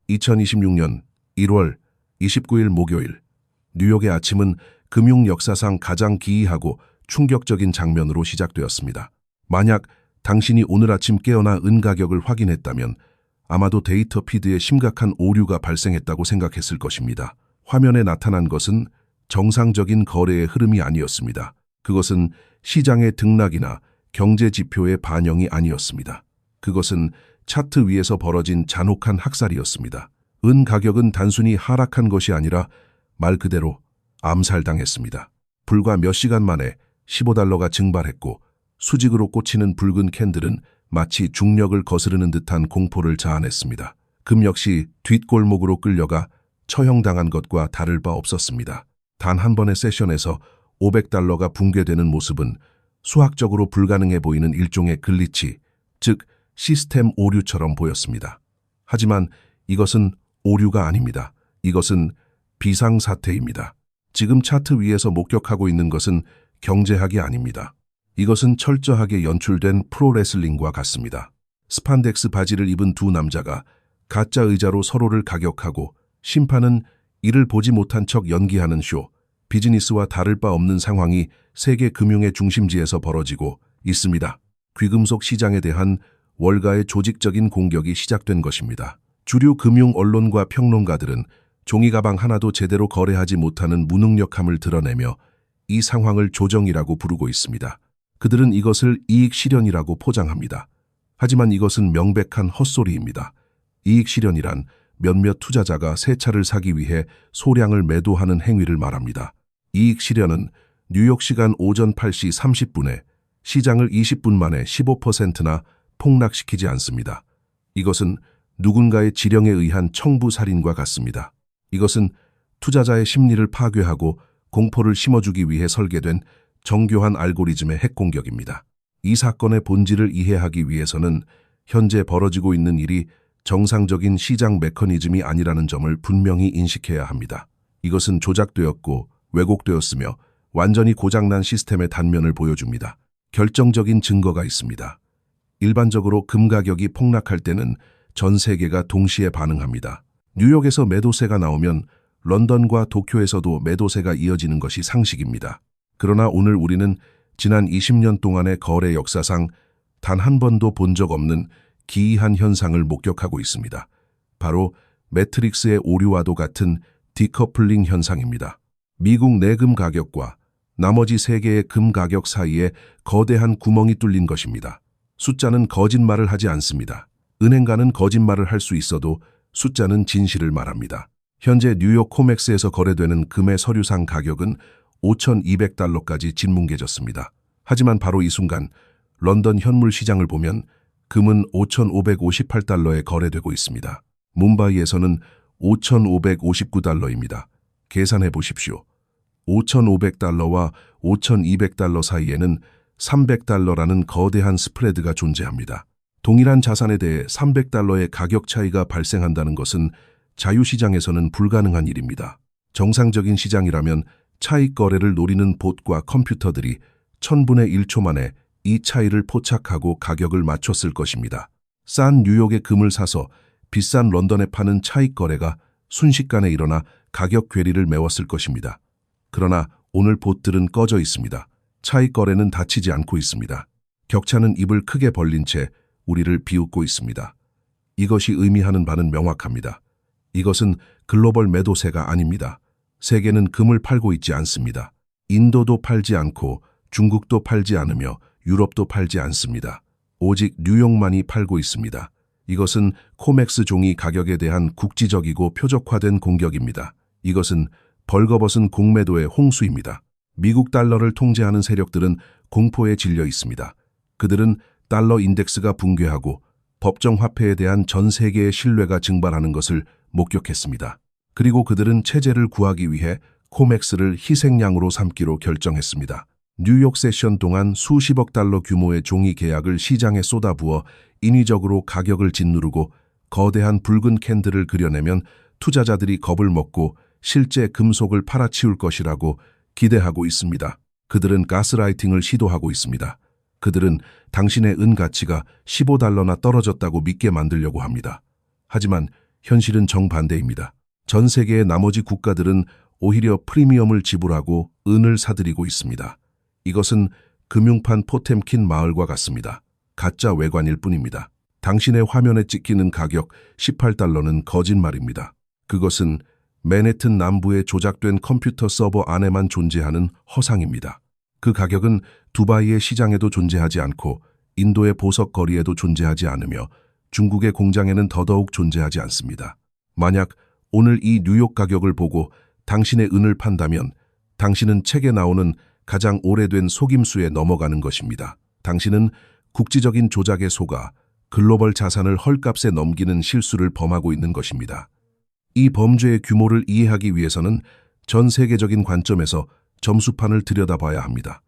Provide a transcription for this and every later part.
2026년 1월 29일 목요일, 뉴욕의 아침은 금융 역사상 가장 기이하고 충격적인 장면으로 시작되었습니다. 만약 당신이 오늘 아침 깨어나 은 가격을 확인했다면 아마도 데이터 피드에 심각한 오류가 발생했다고 생각했을 것입니다. 화면에 나타난 것은 정상적인 거래의 흐름이 아니었습니다. 그것은 시장의 등락이나 경제 지표의 반영이 아니었습니다. 그것은 차트 위에서 벌어진 잔혹한 학살이었습니다. 은 가격은 단순히 하락한 것이 아니라 말 그대로 암살당했습니다. 불과 몇 시간 만에 $15가 증발했고 수직으로 꽂히는 붉은 캔들은 마치 중력을 거스르는 듯한 공포를 자아냈습니다. 금 역시 뒷골목으로 끌려가 처형당한 것과 다를 바 없었습니다. 단 한 번의 세션에서 $500가 붕괴되는 모습은 수학적으로 불가능해 보이는 일종의 글리치, 즉 시스템 오류처럼 보였습니다. 하지만 이것은 오류가 아닙니다. 이것은 비상사태입니다. 지금 차트 위에서 목격하고 있는 것은 경제학이 아닙니다. 이것은 철저하게 연출된 프로레슬링과 같습니다. 스판덱스 바지를 입은 두 남자가 가짜 의자로 서로를 가격하고 심판은 이를 보지 못한 척 연기하는 쇼, 비즈니스와 다를 바 없는 상황이 세계 금융의 중심지에서 벌어지고 있습니다. 귀금속 시장에 대한 월가의 조직적인 공격이 시작된 것입니다. 주류 금융 언론과 평론가들은 종이가방 하나도 제대로 거래하지 못하는 무능력함을 드러내며 이 상황을 조정이라고 부르고 있습니다. 그들은 이것을 이익 실현이라고 포장합니다. 하지만 이것은 명백한 헛소리입니다. 이익 실현이란 몇몇 투자자가 새 차를 사기 위해 소량을 매도하는 행위를 말합니다. 이익 실현은 뉴욕 시간 오전 8시 30분에 시장을 20분 만에 15%나 폭락시키지 않습니다. 이것은 누군가의 지령에 의한 청부살인과 같습니다. 이것은 투자자의 심리를 파괴하고 공포를 심어주기 위해 설계된 정교한 알고리즘의 핵공격입니다. 이 사건의 본질을 이해하기 위해서는 현재 벌어지고 있는 일이 정상적인 시장 메커니즘이 아니라는 점을 분명히 인식해야 합니다. 이것은 조작되었고 왜곡되었으며 완전히 고장난 시스템의 단면을 보여줍니다. 결정적인 증거가 있습니다. 일반적으로 금 가격이 폭락할 때는 전 세계가 동시에 반응합니다. 뉴욕에서 매도세가 나오면 런던과 도쿄에서도 매도세가 이어지는 것이 상식입니다. 그러나 오늘 우리는 지난 20년 동안의 거래 역사상 단 한 번도 본 적 없는 기이한 현상을 목격하고 있습니다. 바로 매트릭스의 오류와도 같은 디커플링 현상입니다. 미국 내금 가격과 나머지 세계의 금 가격 사이에 거대한 구멍이 뚫린 것입니다. 숫자는 거짓말을 하지 않습니다. 은행가는 거짓말을 할 수 있어도 숫자는 진실을 말합니다. 현재 뉴욕 코맥스에서 거래되는 금의 서류상 가격은 $5,200까지 짓뭉개졌습니다. 하지만 바로 이 순간 런던 현물 시장을 보면 금은 $5,558에 거래되고 있습니다. 뭄바이에서는 $5,559입니다. 계산해 보십시오. $5,500와 $5,200 사이에는 $300라는 거대한 스프레드가 존재합니다. 동일한 자산에 대해 $300의 가격 차이가 발생한다는 것은 자유시장에서는 불가능한 일입니다. 정상적인 시장이라면 차익 거래를 노리는 봇과 컴퓨터들이 1000분의 1초 만에 이 차이를 포착하고 가격을 맞췄을 것입니다. 싼 뉴욕의 금을 사서 비싼 런던에 파는 차익 거래가 순식간에 일어나 가격 괴리를 메웠을 것입니다. 그러나 오늘 봇들은 꺼져 있습니다. 차익 거래는 닫히지 않고 있습니다. 격차는 입을 크게 벌린 채 우리를 비웃고 있습니다. 이것이 의미하는 바는 명확합니다. 이것은 글로벌 매도세가 아닙니다. 세계는 금을 팔고 있지 않습니다. 인도도 팔지 않고 중국도 팔지 않으며 유럽도 팔지 않습니다. 오직 뉴욕만이 팔고 있습니다. 이것은 코맥스 종이 가격에 대한 국지적이고 표적화된 공격입니다. 이것은 벌거벗은 공매도의 홍수입니다. 미국 달러를 통제하는 세력들은 공포에 질려 있습니다. 그들은 달러 인덱스가 붕괴하고 법정 화폐에 대한 전 세계의 신뢰가 증발하는 것을 목격했습니다. 그리고 그들은 체제를 구하기 위해 코맥스를 희생양으로 삼기로 결정했습니다. 뉴욕 세션 동안 수십억 달러 규모의 종이 계약을 시장에 쏟아부어 인위적으로 가격을 짓누르고 거대한 붉은 캔들을 그려내면 투자자들이 겁을 먹고 실제 금속을 팔아치울 것이라고 기대하고 있습니다. 그들은 가스라이팅을 시도하고 있습니다. 그들은 당신의 은 가치가 $15나 떨어졌다고 믿게 만들려고 합니다. 하지만 현실은 정반대입니다. 전 세계의 나머지 국가들은 오히려 프리미엄을 지불하고 은을 사들이고 있습니다. 이것은 금융판 포템킨 마을과 같습니다. 가짜 외관일 뿐입니다. 당신의 화면에 찍히는 가격 18달러는 거짓말입니다. 그것은 맨해튼 남부에 조작된 컴퓨터 서버 안에만 존재하는 허상입니다. 그 가격은 두바이의 시장에도 존재하지 않고 인도의 보석 거리에도 존재하지 않으며 중국의 공장에는 더더욱 존재하지 않습니다. 만약 오늘 이 뉴욕 가격을 보고 당신의 은을 판다면 당신은 책에 나오는 가장 오래된 속임수에 넘어가는 것입니다. 당신은 국지적인 조작에 속아 글로벌 자산을 헐값에 넘기는 실수를 범하고 있는 것입니다. 이 범죄의 규모를 이해하기 위해서는 전 세계적인 관점에서 점수판을 들여다봐야 합니다.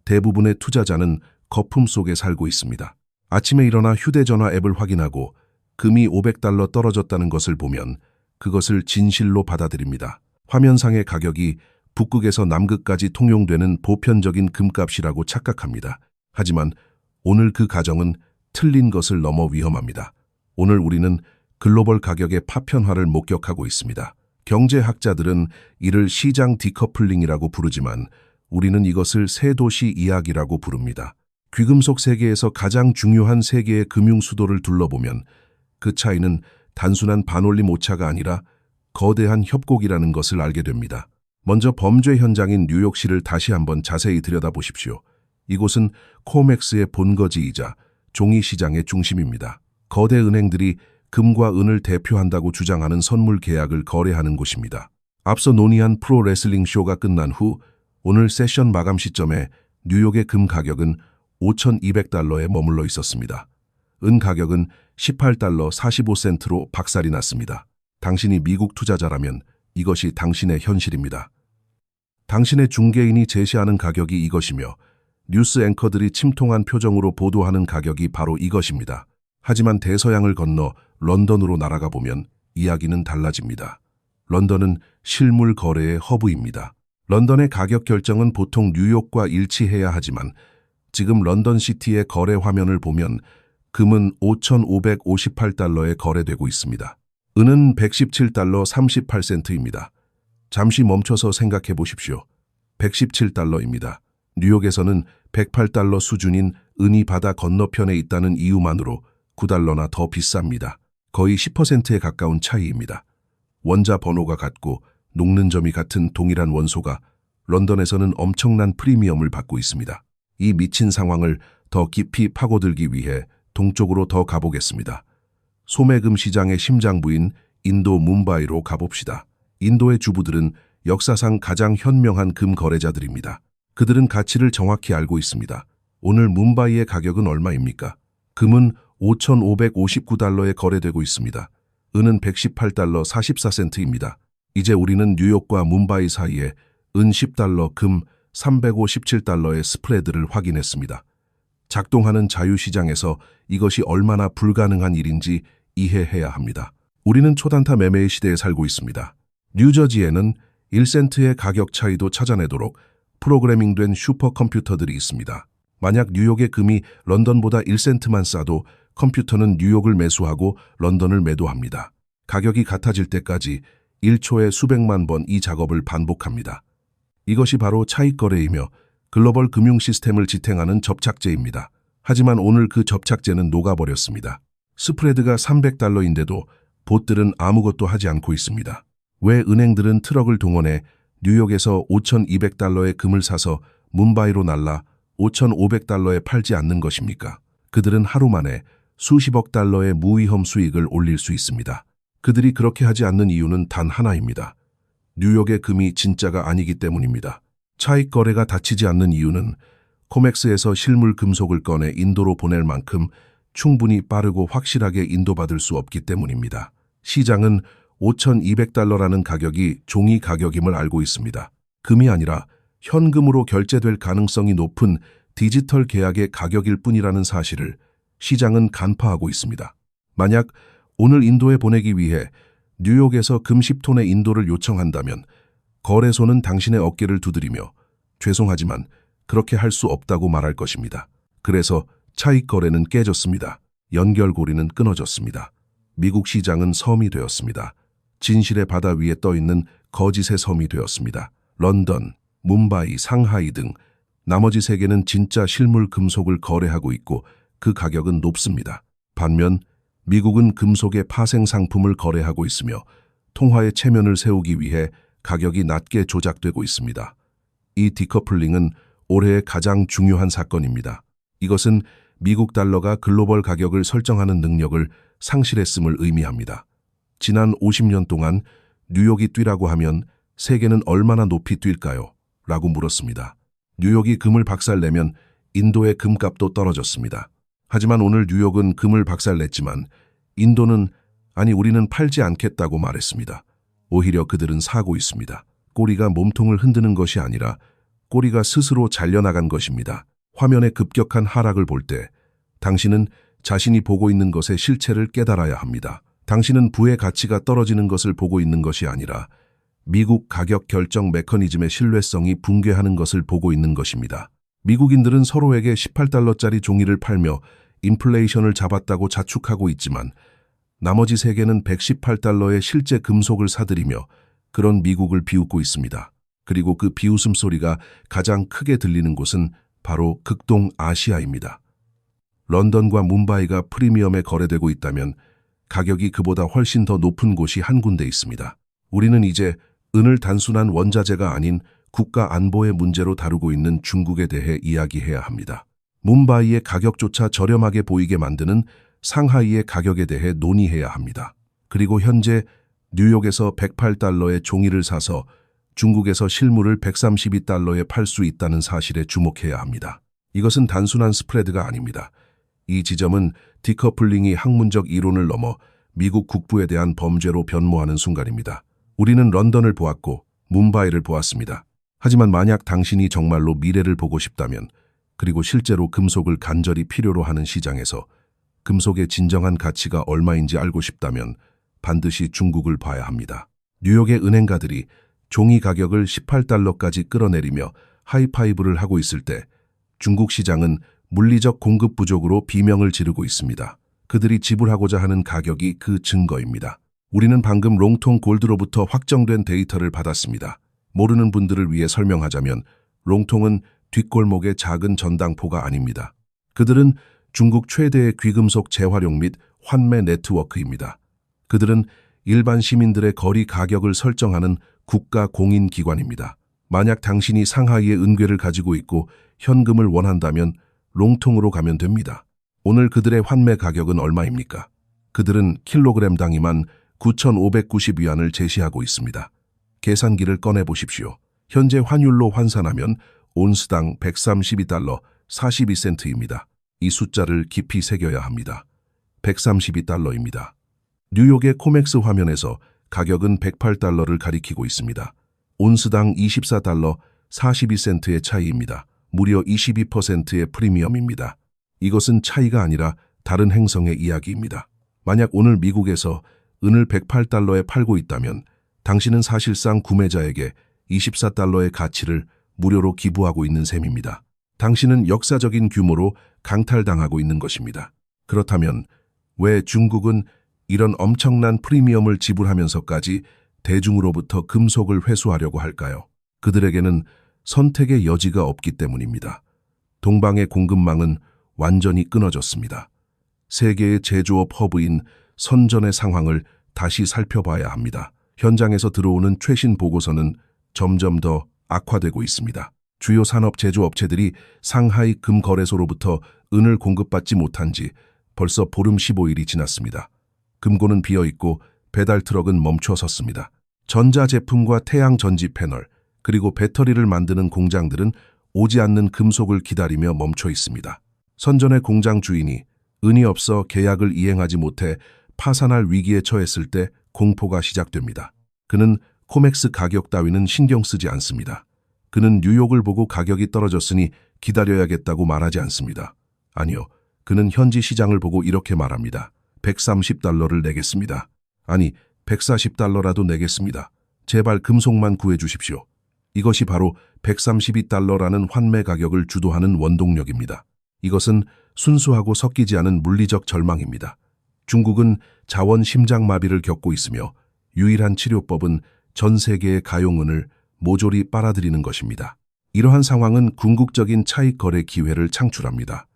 대부분의 투자자는 거품 속에 살고 있습니다. 아침에 일어나 휴대전화 앱을 확인하고 금이 500달러 떨어졌다는 것을 보면 그것을 진실로 받아들입니다. 화면상의 가격이 북극에서 남극까지 통용되는 보편적인 금값이라고 착각합니다. 하지만 오늘 그 가정은 틀린 것을 넘어 위험합니다. 오늘 우리는 글로벌 가격의 파편화를 목격하고 있습니다. 경제학자들은 이를 시장 디커플링이라고 부르지만 우리는 이것을 새 도시 이야기라고 부릅니다. 귀금속 세계에서 가장 중요한 세계의 금융 수도를 둘러보면 그 차이는 단순한 반올림 오차가 아니라 거대한 협곡이라는 것을 알게 됩니다. 먼저 범죄 현장인 뉴욕시를 다시 한번 자세히 들여다보십시오. 이곳은 코맥스의 본거지이자 종이 시장의 중심입니다. 거대 은행들이 금과 은을 대표한다고 주장하는 선물 계약을 거래하는 곳입니다. 앞서 논의한 프로레슬링 쇼가 끝난 후 오늘 세션 마감 시점에 뉴욕의 금 가격은 5,200달러에 머물러 있었습니다. 은 가격은 18달러 45센트로 박살이 났습니다. 당신이 미국 투자자라면 이것이 당신의 현실입니다. 당신의 중개인이 제시하는 가격이 이것이며 뉴스 앵커들이 침통한 표정으로 보도하는 가격이 바로 이것입니다. 하지만 대서양을 건너 런던으로 날아가 보면 이야기는 달라집니다. 런던은 실물 거래의 허브입니다. 런던의 가격 결정은 보통 뉴욕과 일치해야 하지만 지금 런던 시티의 거래 화면을 보면 금은 5,558달러에 거래되고 있습니다. 은은 117달러 38센트입니다. 잠시 멈춰서 생각해 보십시오. 117달러입니다. 뉴욕에서는 108달러 수준인 은이 바다 건너편에 있다는 이유만으로 9달러나 더 비쌉니다. 거의 10%에 가까운 차이입니다. 원자 번호가 같고 녹는 점이 같은 동일한 원소가 런던에서는 엄청난 프리미엄을 받고 있습니다. 이 미친 상황을 더 깊이 파고들기 위해 동쪽으로 더 가보겠습니다. 소매금 시장의 심장부인 인도 뭄바이로 가봅시다. 인도의 주부들은 역사상 가장 현명한 금 거래자들입니다. 그들은 가치를 정확히 알고 있습니다. 오늘 뭄바이의 가격은 얼마입니까? 금은 5,559달러에 거래되고 있습니다. 은은 118달러 44센트입니다. 이제 우리는 뉴욕과 뭄바이 사이에 은 10달러, 금 357달러의 스프레드를 확인했습니다. 작동하는 자유시장에서 이것이 얼마나 불가능한 일인지 이해해야 합니다. 우리는 초단타 매매의 시대에 살고 있습니다. 뉴저지에는 1센트의 가격 차이도 찾아내도록 프로그래밍된 슈퍼컴퓨터들이 있습니다. 만약 뉴욕의 금이 런던보다 1센트만 싸도 컴퓨터는 뉴욕을 매수하고 런던을 매도합니다. 가격이 같아질 때까지 1초에 수백만 번 이 작업을 반복합니다. 이것이 바로 차익거래이며 글로벌 금융 시스템을 지탱하는 접착제입니다. 하지만 오늘 그 접착제는 녹아버렸습니다. 스프레드가 300달러인데도 봇들은 아무것도 하지 않고 있습니다. 왜 은행들은 트럭을 동원해 뉴욕에서 5,200달러의 금을 사서 뭄바이로 날라 5,500달러에 팔지 않는 것입니까? 그들은 하루 만에 수십억 달러의 무위험 수익을 올릴 수 있습니다. 그들이 그렇게 하지 않는 이유는 단 하나입니다. 뉴욕의 금이 진짜가 아니기 때문입니다. 차익 거래가 닫히지 않는 이유는 코맥스에서 실물 금속을 꺼내 인도로 보낼 만큼 충분히 빠르고 확실하게 인도받을 수 없기 때문입니다. 시장은 5,200달러라는 가격이 종이 가격임을 알고 있습니다. 금이 아니라 현금으로 결제될 가능성이 높은 디지털 계약의 가격일 뿐이라는 사실을 시장은 간파하고 있습니다. 만약 오늘 인도에 보내기 위해 뉴욕에서 금 10톤의 인도를 요청한다면 거래소는 당신의 어깨를 두드리며 죄송하지만 그렇게 할 수 없다고 말할 것입니다. 그래서 차익 거래는 깨졌습니다. 연결고리는 끊어졌습니다. 미국 시장은 섬이 되었습니다. 진실의 바다 위에 떠있는 거짓의 섬이 되었습니다. 런던, 뭄바이, 상하이 등 나머지 세계는 진짜 실물 금속을 거래하고 있고 그 가격은 높습니다. 반면 미국은 금속의 파생 상품을 거래하고 있으며 통화의 체면을 세우기 위해 가격이 낮게 조작되고 있습니다. 이 디커플링은 올해의 가장 중요한 사건입니다. 이것은 미국 달러가 글로벌 가격을 설정하는 능력을 상실했음을 의미합니다. 지난 50년 동안 뉴욕이 뛰라고 하면 세계는 얼마나 높이 뛸까요? 라고 물었습니다. 뉴욕이 금을 박살내면 인도의 금값도 떨어졌습니다. 하지만 오늘 뉴욕은 금을 박살냈지만 인도는 아니 우리는 팔지 않겠다고 말했습니다. 오히려 그들은 사고 있습니다. 꼬리가 몸통을 흔드는 것이 아니라 꼬리가 스스로 잘려나간 것입니다. 화면의 급격한 하락을 볼 때 당신은 자신이 보고 있는 것의 실체를 깨달아야 합니다. 당신은 부의 가치가 떨어지는 것을 보고 있는 것이 아니라 미국 가격 결정 메커니즘의 신뢰성이 붕괴하는 것을 보고 있는 것입니다. 미국인들은 서로에게 18달러짜리 종이를 팔며 인플레이션을 잡았다고 자축하고 있지만 나머지 세계는 118달러의 실제 금속을 사들이며 그런 미국을 비웃고 있습니다. 그리고 그 비웃음 소리가 가장 크게 들리는 곳은 바로 극동 아시아입니다. 런던과 뭄바이가 프리미엄에 거래되고 있다면 가격이 그보다 훨씬 더 높은 곳이 한 군데 있습니다. 우리는 이제 은을 단순한 원자재가 아닌 국가 안보의 문제로 다루고 있는 중국에 대해 이야기해야 합니다. 뭄바이의 가격조차 저렴하게 보이게 만드는 상하이의 가격에 대해 논의해야 합니다. 그리고 현재 뉴욕에서 108달러의 종이를 사서 중국에서 실물을 132달러에 팔 수 있다는 사실에 주목해야 합니다. 이것은 단순한 스프레드가 아닙니다. 이 지점은 디커플링이 학문적 이론을 넘어 미국 국부에 대한 범죄로 변모하는 순간입니다. 우리는 런던을 보았고 뭄바이를 보았습니다. 하지만 만약 당신이 정말로 미래를 보고 싶다면 그리고 실제로 금속을 간절히 필요로 하는 시장에서 금속의 진정한 가치가 얼마인지 알고 싶다면 반드시 중국을 봐야 합니다. 뉴욕의 은행가들이 종이 가격을 18달러까지 끌어내리며 하이파이브를 하고 있을 때 중국 시장은 물리적 공급 부족으로 비명을 지르고 있습니다. 그들이 지불하고자 하는 가격이 그 증거입니다. 우리는 방금 롱통 골드로부터 확정된 데이터를 받았습니다. 모르는 분들을 위해 설명하자면 롱통은 뒷골목의 작은 전당포가 아닙니다. 그들은 중국 최대의 귀금속 재활용 및 환매 네트워크입니다. 그들은 일반 시민들의 거리 가격을 설정하는 국가 공인기관입니다. 만약 당신이 상하이의 은괴를 가지고 있고 현금을 원한다면 롱통으로 가면 됩니다. 오늘 그들의 환매 가격은 얼마입니까? 그들은 킬로그램당이만 9,590위안을 제시하고 있습니다. 계산기를 꺼내보십시오. 현재 환율로 환산하면 온스당 132달러 42센트입니다. 이 숫자를 깊이 새겨야 합니다. 132달러입니다. 뉴욕의 코맥스 화면에서 가격은 108달러를 가리키고 있습니다. 온스당 24달러 42센트의 차이입니다. 무려 22%의 프리미엄입니다. 이것은 차이가 아니라 다른 행성의 이야기입니다. 만약 오늘 미국에서 은을 108달러에 팔고 있다면 당신은 사실상 구매자에게 24달러의 가치를 무료로 기부하고 있는 셈입니다. 당신은 역사적인 규모로 강탈당하고 있는 것입니다. 그렇다면 왜 중국은 이런 엄청난 프리미엄을 지불하면서까지 대중으로부터 금속을 회수하려고 할까요? 그들에게는 선택의 여지가 없기 때문입니다. 동방의 공급망은 완전히 끊어졌습니다. 세계의 제조업 허브인 선전의 상황을 다시 살펴봐야 합니다. 현장에서 들어오는 최신 보고서는 점점 더 악화되고 있습니다. 주요 산업 제조업체들이 상하이 금거래소로부터 은을 공급받지 못한 지 벌써 보름 15일이 지났습니다. 금고는 비어있고 배달 트럭은 멈춰 섰습니다. 전자제품과 태양 전지 패널, 그리고 배터리를 만드는 공장들은 오지 않는 금속을 기다리며 멈춰 있습니다. 선전의 공장 주인이 은이 없어 계약을 이행하지 못해 파산할 위기에 처했을 때 공포가 시작됩니다. 그는 코맥스 가격 따위는 신경 쓰지 않습니다. 그는 뉴욕을 보고 가격이 떨어졌으니 기다려야겠다고 말하지 않습니다. 아니요, 그는 현지 시장을 보고 이렇게 말합니다. 130달러를 내겠습니다. 아니, 140달러라도 내겠습니다. 제발 금속만 구해주십시오. 이것이 바로 132달러라는 환매 가격을 주도하는 원동력입니다. 이것은 순수하고 섞이지 않은 물리적 절망입니다. 중국은 자원 심장마비를 겪고 있으며 유일한 치료법은 전 세계의 가용은을 모조리 빨아들이는 것입니다. 이러한 상황은 궁극적인 차익 거래 기회를 창출합니다.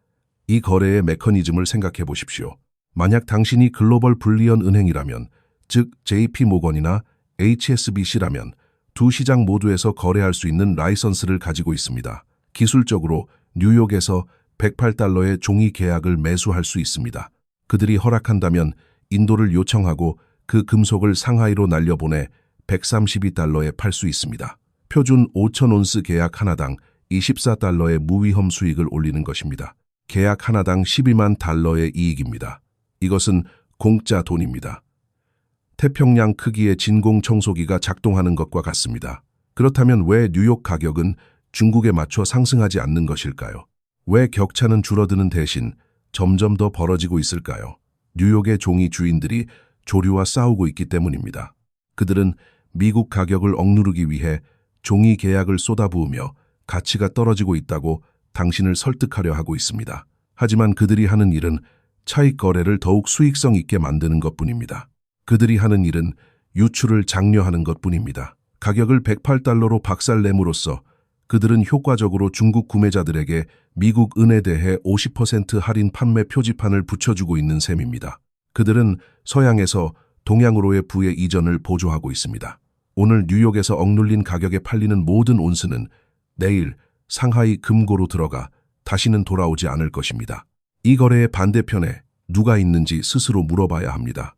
이 거래의 메커니즘을 생각해 보십시오. 만약 당신이 글로벌 불리언 은행이라면, 즉 JP모건이나 HSBC라면 두 시장 모두에서 거래할 수 있는 라이선스를 가지고 있습니다. 기술적으로 뉴욕에서 108달러의 종이 계약을 매수할 수 있습니다. 그들이 허락한다면 인도를 요청하고 그 금속을 상하이로 날려보내 132달러에 팔 수 있습니다. 표준 5,000온스 계약 하나당 24달러의 무위험 수익을 올리는 것입니다. 계약 하나당 12만 달러의 이익입니다. 이것은 공짜 돈입니다. 태평양 크기의 진공 청소기가 작동하는 것과 같습니다. 그렇다면 왜 뉴욕 가격은 중국에 맞춰 상승하지 않는 것일까요? 왜 격차는 줄어드는 대신 점점 더 벌어지고 있을까요? 뉴욕의 종이 주인들이 조류와 싸우고 있기 때문입니다. 그들은 미국 가격을 억누르기 위해 종이 계약을 쏟아부으며 가치가 떨어지고 있다고 당신을 설득하려 하고 있습니다. 하지만 그들이 하는 일은 차익 거래를 더욱 수익성 있게 만드는 것뿐입니다. 그들이 하는 일은 유출을 장려하는 것뿐입니다. 가격을 108달러로 박살냄으로써 그들은 효과적으로 중국 구매자들에게 미국 은에 대해 50% 할인 판매 표지판을 붙여주고 있는 셈입니다. 그들은 서양에서 동양으로의 부의 이전을 보조하고 있습니다. 오늘 뉴욕에서 억눌린 가격에 팔리는 모든 온스는 내일 상하이 금고로 들어가 다시는 돌아오지 않을 것입니다. 이 거래의 반대편에 누가 있는지 스스로 물어봐야 합니다.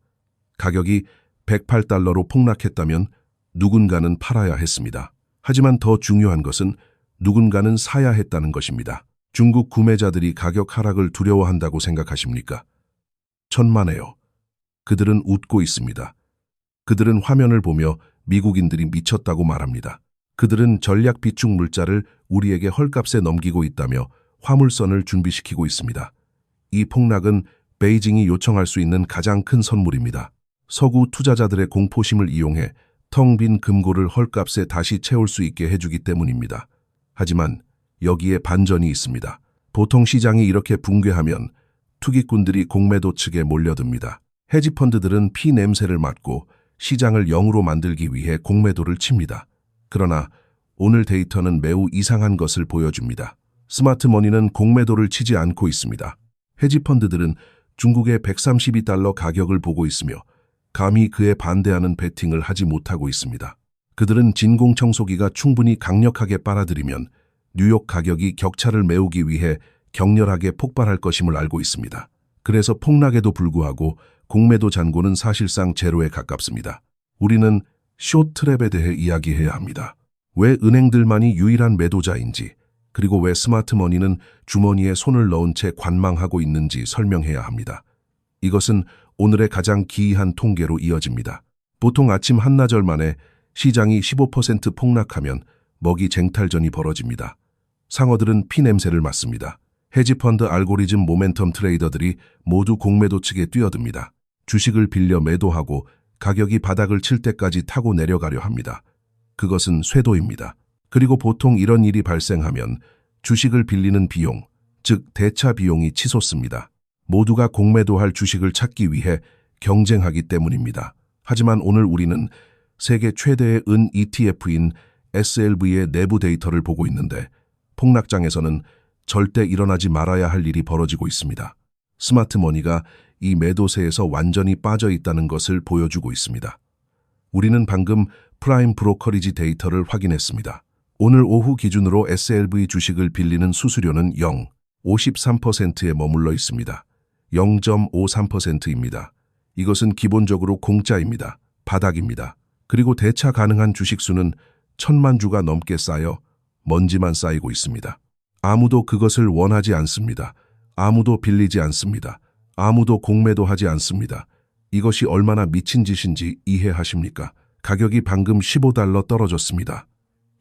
가격이 108달러로 폭락했다면 누군가는 팔아야 했습니다. 하지만 더 중요한 것은 누군가는 사야 했다는 것입니다. 중국 구매자들이 가격 하락을 두려워한다고 생각하십니까? 천만에요. 그들은 웃고 있습니다. 그들은 화면을 보며 미국인들이 미쳤다고 말합니다. 그들은 전략 비축 물자를 우리에게 헐값에 넘기고 있다며 화물선을 준비시키고 있습니다. 이 폭락은 베이징이 요청할 수 있는 가장 큰 선물입니다. 서구 투자자들의 공포심을 이용해 텅 빈 금고를 헐값에 다시 채울 수 있게 해주기 때문입니다. 하지만 여기에 반전이 있습니다. 보통 시장이 이렇게 붕괴하면 투기꾼들이 공매도 측에 몰려듭니다. 헤지펀드들은 피 냄새를 맡고 시장을 0으로 만들기 위해 공매도를 칩니다. 그러나 오늘 데이터는 매우 이상한 것을 보여줍니다. 스마트머니는 공매도를 치지 않고 있습니다. 헤지펀드들은 중국의 132달러 가격을 보고 있으며 감히 그에 반대하는 베팅을 하지 못하고 있습니다. 그들은 진공청소기가 충분히 강력하게 빨아들이면 뉴욕 가격이 격차를 메우기 위해 격렬하게 폭발할 것임을 알고 있습니다. 그래서 폭락에도 불구하고 공매도 잔고는 사실상 제로에 가깝습니다. 우리는 숏트랩에 대해 이야기해야 합니다. 왜 은행들만이 유일한 매도자인지, 그리고 왜 스마트머니는 주머니에 손을 넣은 채 관망하고 있는지 설명해야 합니다. 이것은 오늘의 가장 기이한 통계로 이어집니다. 보통 아침 한나절 만에 시장이 15% 폭락하면 먹이 쟁탈전이 벌어집니다. 상어들은 피냄새를 맡습니다. 헤지펀드 알고리즘 모멘텀 트레이더들이 모두 공매도 측에 뛰어듭니다. 주식을 빌려 매도하고 가격이 바닥을 칠 때까지 타고 내려가려 합니다. 그것은 쇄도입니다. 그리고 보통 이런 일이 발생하면 주식을 빌리는 비용, 즉 대차 비용이 치솟습니다. 모두가 공매도할 주식을 찾기 위해 경쟁하기 때문입니다. 하지만 오늘 우리는 세계 최대의 은 ETF인 SLV의 내부 데이터를 보고 있는데 폭락장에서는 절대 일어나지 말아야 할 일이 벌어지고 있습니다. 스마트머니가 이 매도세에서 완전히 빠져 있다는 것을 보여주고 있습니다. 우리는 방금 프라임 브로커리지 데이터를 확인했습니다. 오늘 오후 기준으로 SLV 주식을 빌리는 수수료는 0.53%에 머물러 있습니다. 0.53%입니다. 이것은 기본적으로 공짜입니다. 바닥입니다. 그리고 대차 가능한 주식수는 1,000만 주가 넘게 쌓여 먼지만 쌓이고 있습니다. 아무도 그것을 원하지 않습니다. 아무도 빌리지 않습니다. 아무도 공매도 하지 않습니다. 이것이 얼마나 미친 짓인지 이해하십니까? 가격이 방금 15달러 떨어졌습니다.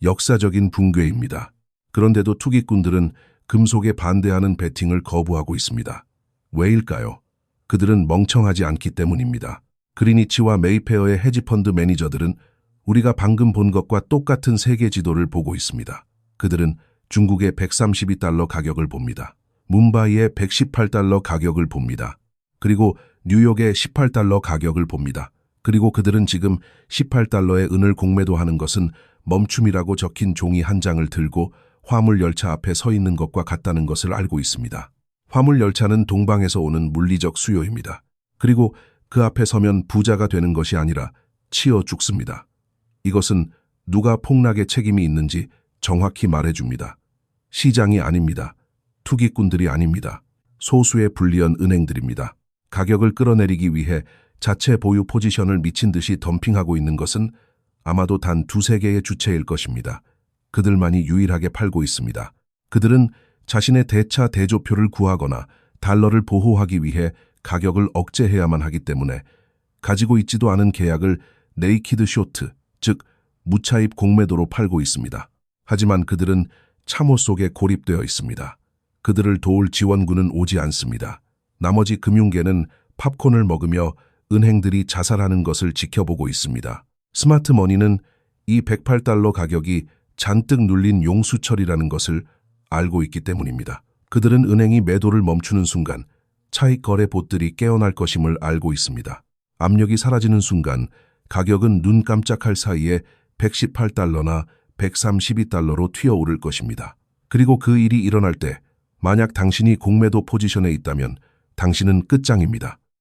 역사적인 붕괴입니다. 그런데도 투기꾼들은 금속에 반대하는 베팅을 거부하고 있습니다. 왜일까요? 그들은 멍청하지 않기 때문입니다. 그리니치와 메이페어의 헤지펀드 매니저들은 우리가 방금 본 것과 똑같은 세계 지도를 보고 있습니다. 그들은 중국의 132달러 가격을 봅니다. 뭄바이의 118달러 가격을 봅니다. 그리고 뉴욕의 18달러 가격을 봅니다. 그리고 그들은 지금 18달러의 은을 공매도하는 것은 멈춤이라고 적힌 종이 한 장을 들고 화물열차 앞에 서 있는 것과 같다는 것을 알고 있습니다. 화물열차는 동방에서 오는 물리적 수요입니다. 그리고 그 앞에 서면 부자가 되는 것이 아니라 치여 죽습니다. 이것은 누가 폭락에 책임이 있는지 정확히 말해줍니다. 시장이 아닙니다. 투기꾼들이 아닙니다. 소수의 불리한 은행들입니다. 가격을 끌어내리기 위해 자체 보유 포지션을 미친 듯이 덤핑하고 있는 것은 아마도 단 두세 개의 주체일 것입니다. 그들만이 유일하게 팔고 있습니다. 그들은 자신의 대차 대조표를 구하거나 달러를 보호하기 위해 가격을 억제해야만 하기 때문에 가지고 있지도 않은 계약을 네이키드 쇼트, 즉 무차입 공매도로 팔고 있습니다. 하지만 그들은 참호 속에 고립되어 있습니다. 그들을 도울 지원군은 오지 않습니다. 나머지 금융계는 팝콘을 먹으며 은행들이 자살하는 것을 지켜보고 있습니다. 스마트 머니는 이 108달러 가격이 잔뜩 눌린 용수철이라는 것을 알고 있기 때문입니다. 그들은 은행이 매도를 멈추는 순간 차익 거래 봇들이 깨어날 것임을 알고 있습니다. 압력이 사라지는 순간 가격은 눈 깜짝할 사이에 118달러나 132달러로 튀어오를 것입니다. 그리고 그 일이 일어날 때 만약 당신이 공매도 포지션에 있다면 당신은 끝장입니다.